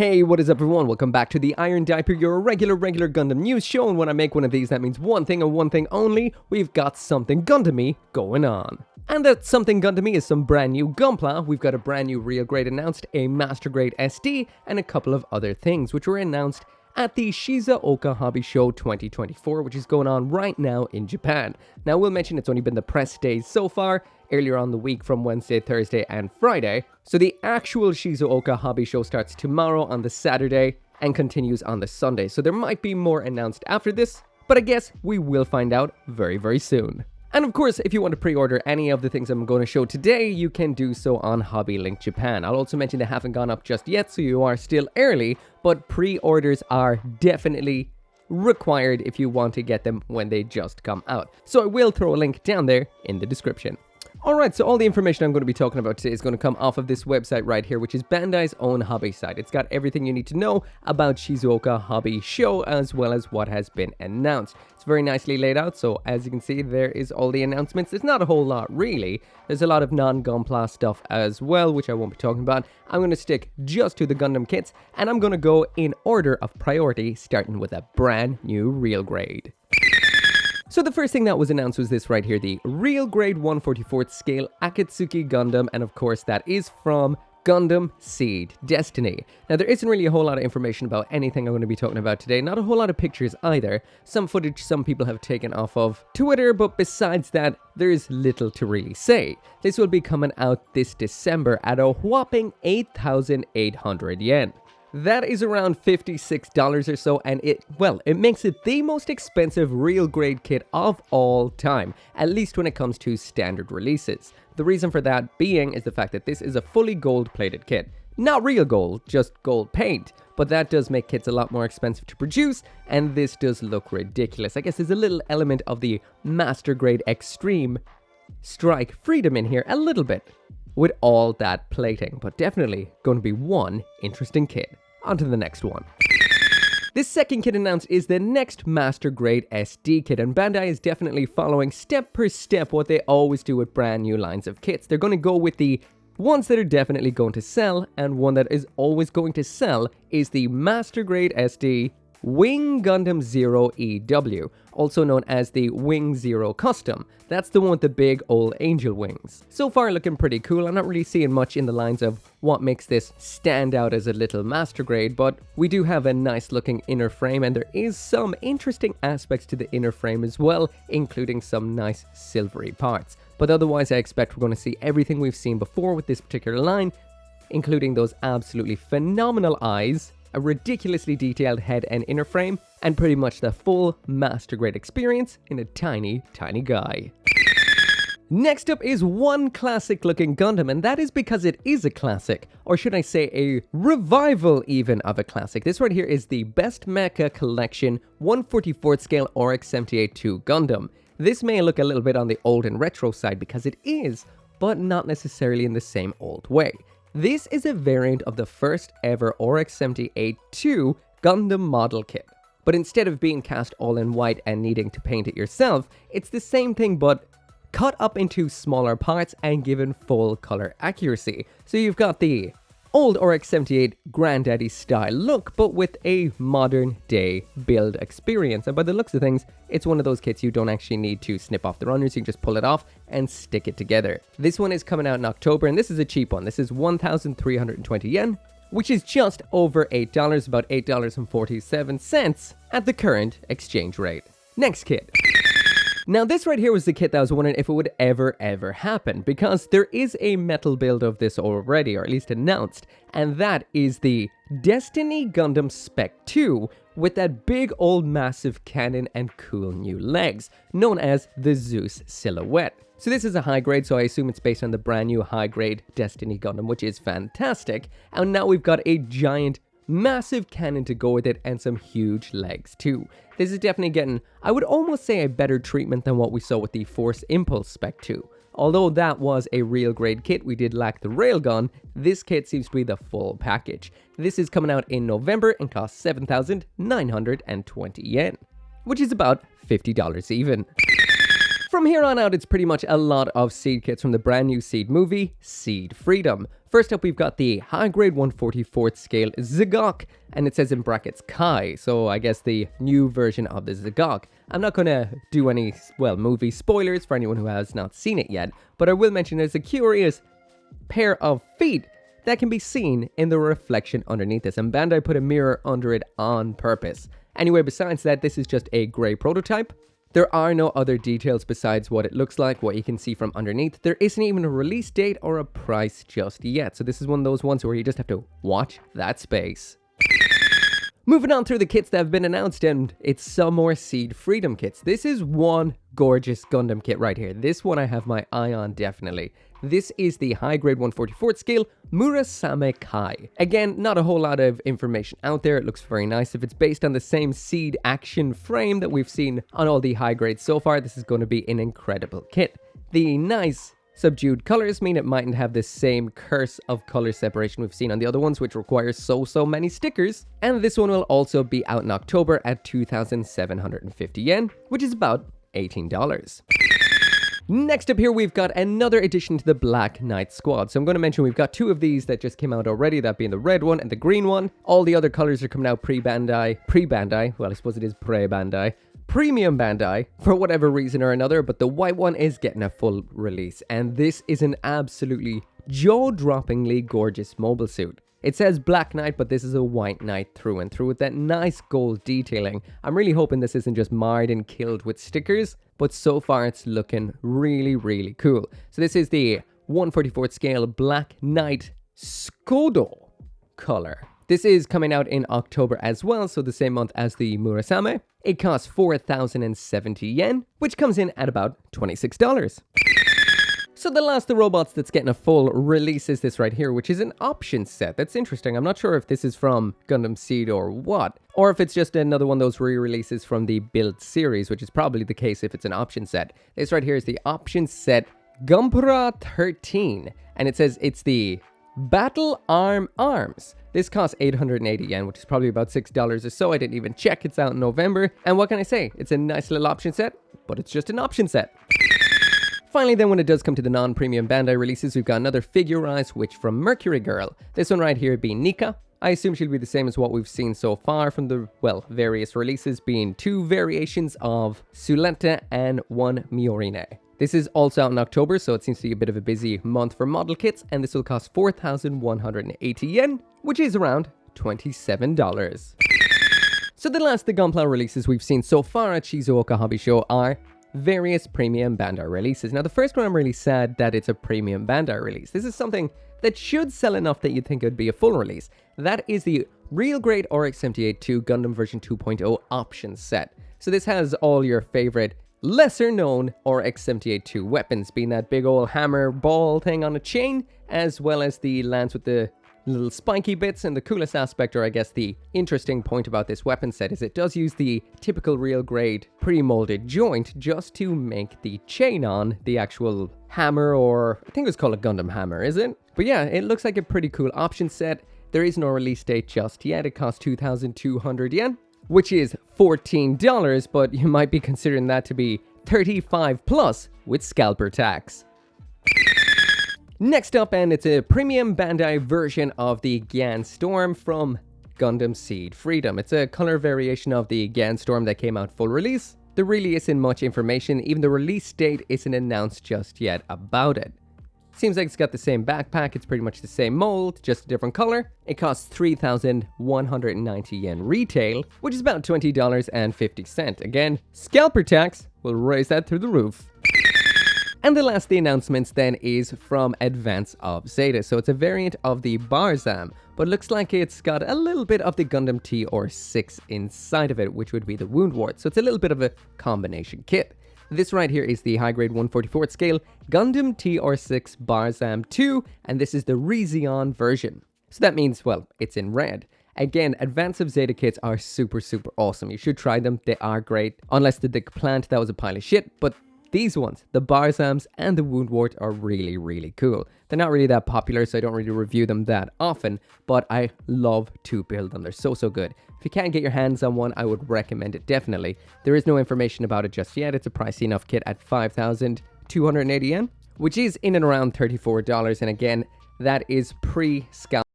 Hey, what is up everyone? Welcome back to the Iron Diaper, your regular Gundam news show, and when I make one of these, that means one thing and one thing only: we've got something Gundam-y going on. And that something Gundam-y is some brand new Gunpla. We've got a brand new real grade announced, a master grade SD, and a couple of other things which were announced at the Shizuoka Hobby Show 2024, which is going on right now in Japan. Now, we'll mention it's only been the press days so far, earlier on the week from Wednesday, Thursday, and Friday. So the actual Shizuoka Hobby Show starts tomorrow on the Saturday and continues on the Sunday. So there might be more announced after this, but I guess we will find out very, very soon. And of course, if you want to pre-order any of the things I'm going to show today, you can do so on Hobby Link Japan. I'll also mention they haven't gone up just yet, so you are still early, but pre-orders are definitely required if you want to get them when they just come out. So I will throw a link down there in the description. Alright, so all the information I'm going to be talking about today is going to come off of this website right here, which is Bandai's own hobby site. It's got everything you need to know about Shizuoka Hobby Show, as well as what has been announced. It's very nicely laid out, so as you can see, there is all the announcements. There's not a whole lot, really. There's a lot of non-Gunpla stuff as well, which I won't be talking about. I'm going to stick just to the Gundam kits, and I'm going to go in order of priority, starting with a brand new real grade. So the first thing that was announced was this right here, the real grade 1/44th scale Akitsuki Gundam, and of course that is from Gundam Seed Destiny. Now there isn't really a whole lot of information about anything I'm going to be talking about today, not a whole lot of pictures either. Some footage some people have taken off of Twitter, but besides that, there's little to really say. This will be coming out this December at a whopping 8,800 yen. That is around $56 or so, and it makes it the most expensive real grade kit of all time, at least when it comes to standard releases. The reason for that being is the fact that this is a fully gold-plated kit. Not real gold, just gold paint, but that does make kits a lot more expensive to produce, and this does look ridiculous. I guess there's a little element of the master grade extreme strike freedom in here, a little bit, with all that plating, but definitely going to be one interesting kit. On to the next one. This second kit announced is the next master grade SD kit, and Bandai is definitely following step per step what they always do with brand new lines of kits. They're going to go with the ones that are definitely going to sell, and one that is always going to sell is the master grade SD Wing Gundam Zero EW, also known as the Wing Zero Custom. That's the one with the big old angel wings. So far looking pretty cool. I'm not really seeing much in the lines of what makes this stand out as a little master grade, but we do have a nice looking inner frame, and there is some interesting aspects to the inner frame as well, including some nice silvery parts. But otherwise I expect we're going to see everything we've seen before with this particular line, including those absolutely phenomenal eyes, a ridiculously detailed head and inner frame, and pretty much the full master grade experience in a tiny, tiny guy. Next up is one classic looking Gundam, and that is because it is a classic, or should I say a revival even of a classic. This right here is the Best Mecha Collection 1/44th scale Orex 78-2 Gundam. This may look a little bit on the old and retro side because it is, but not necessarily in the same old way. This is a variant of the first ever Orex 78-2 Gundam model kit. But instead of being cast all in white and needing to paint it yourself, it's the same thing but cut up into smaller parts and given full color accuracy. So you've got the old Orex 78 granddaddy style look, but with a modern day build experience. And by the looks of things, it's one of those kits you don't actually need to snip off the runners. You can just pull it off and stick it together. This one is coming out in October, and this is a cheap one. This is 1,320 yen, which is just over $8, about $8.47 at the current exchange rate. Next kit. Now this right here was the kit that I was wondering if it would ever happen, because there is a metal build of this already, or at least announced, and that is the Destiny Gundam Spec 2 with that big old massive cannon and cool new legs, known as the Zeus silhouette. So this is a high grade, so I assume it's based on the brand new high grade Destiny Gundam, which is fantastic, and now we've got a giant massive cannon to go with it and some huge legs too. This is definitely getting, I would almost say, a better treatment than what we saw with the Force Impulse Spec 2. Although that was a real grade kit, we did lack the railgun, this kit seems to be the full package. This is coming out in November and costs 7,920 yen, which is about $50 even. From here on out, it's pretty much a lot of Seed kits from the brand new Seed movie, Seed Freedom. First up, we've got the high grade 1/44th scale Zigok, and it says in brackets Kai, so I guess the new version of the Zigok. I'm not gonna do any, well, movie spoilers for anyone who has not seen it yet, but I will mention there's a curious pair of feet that can be seen in the reflection underneath this, and Bandai put a mirror under it on purpose. Anyway, besides that, this is just a grey prototype. There are no other details besides what it looks like, what you can see from underneath. There isn't even a release date or a price just yet, so this is one of those ones where you just have to watch that space. Moving on through the kits that have been announced, and it's some more Seed Freedom kits. This is one gorgeous Gundam kit right here. This one I have my eye on, definitely. This is the high grade 1/44th scale Murasame Kai. Again, not a whole lot of information out there. It looks very nice. If it's based on the same Seed action frame that we've seen on all the high grades so far, this is going to be an incredible kit. The nice subdued colors mean it mightn't have the same curse of color separation we've seen on the other ones, which requires so many stickers. And this one will also be out in October at 2,750 yen, which is about $18. Next up here, we've got another addition to the Black Knight squad. So I'm going to mention we've got two of these that just came out already, that being the red one and the green one. All the other colors are coming out pre-Bandai, well, I suppose it is pre-Bandai. Premium Bandai, for whatever reason or another, but the white one is getting a full release, and this is an absolutely jaw-droppingly gorgeous mobile suit. It says Black Knight, but this is a white knight through and through with that nice gold detailing. I'm really hoping this isn't just marred and killed with stickers, but so far it's looking really cool. So this is the 1/44th scale Black Knight Skodo color. This is coming out in October as well, so the same month as the Murasame. It costs 4,070 yen, which comes in at about $26. So the last of the robots that's getting a full release is this right here, which is an option set. That's interesting. I'm not sure if this is from Gundam Seed or what, or if it's just another one of those re-releases from the Build series, which is probably the case if it's an option set. This right here is the option set GUNPLA 13, and it says it's the Battle Arm Arms. This costs 880 yen, which is probably about $6 or so. I didn't even check. It's out in November. And what can I say? It's a nice little option set, but it's just an option set. Finally, then, when it does come to the non-premium Bandai releases, we've got another figurized witch from Mercury Girl. This one right here being Nika. I assume she'll be the same as what we've seen so far from the, well, various releases, being two variations of Sulenta and one Miorine. This is also out in October, so it seems to be a bit of a busy month for model kits, and this will cost 4,180 yen, which is around $27. So the last of the GUNPLA releases we've seen so far at Shizuoka Hobby Show are various premium Bandai releases. Now, the first one, I'm really sad that it's a premium Bandai release. This is something that should sell enough that you'd think it would be a full release. That is the Real Grade Orex 78-2 Gundam version 2.0 option set. So this has all your favorite lesser known Orex 78-2 weapons, being that big old hammer ball thing on a chain, as well as the lance with the little spiky bits. And the coolest aspect, or I guess the interesting point about this weapon set, is it does use the typical real grade pre-molded joint just to make the chain on the actual hammer, or I think it's called a Gundam hammer, is it? But yeah, it looks like a pretty cool option set. There is no release date just yet. It costs 2,200 yen, which is $14, but you might be considering that to be 35 plus with scalper tax. Next up, and it's a premium Bandai version of the Gan Storm from Gundam Seed Freedom. It's a color variation of the Gan Storm that came out full release. There really isn't much information. Even the release date isn't announced just yet about it. Seems like it's got the same backpack. It's pretty much the same mold, just a different color. It costs 3,190 yen retail, which is about $20.50. Again, scalper tax will raise that through the roof. And the last of the announcements then is from Advan Zeta. So it's a variant of the Barzam, but looks like it's got a little bit of the Gundam TR6 inside of it, which would be the wound wart. So it's a little bit of a combination kit. This right here is the high grade 1/44th scale Gundam TR6 Barzam 2, and this is the Rezion version. So that means, well, it's in red. Again, Advan Zeta kits are super awesome. You should try them. They are great. Unless the plant, that was a pile of shit, but these ones, the Barzams and the Wound Wart, are really cool. They're not really that popular, so I don't really review them that often, but I love to build them. They're so good. If you can't get your hands on one, I would recommend it definitely. There is no information about it just yet. It's a pricey enough kit at 5,280 yen, which is in and around $34. And again, that is pre-scalp.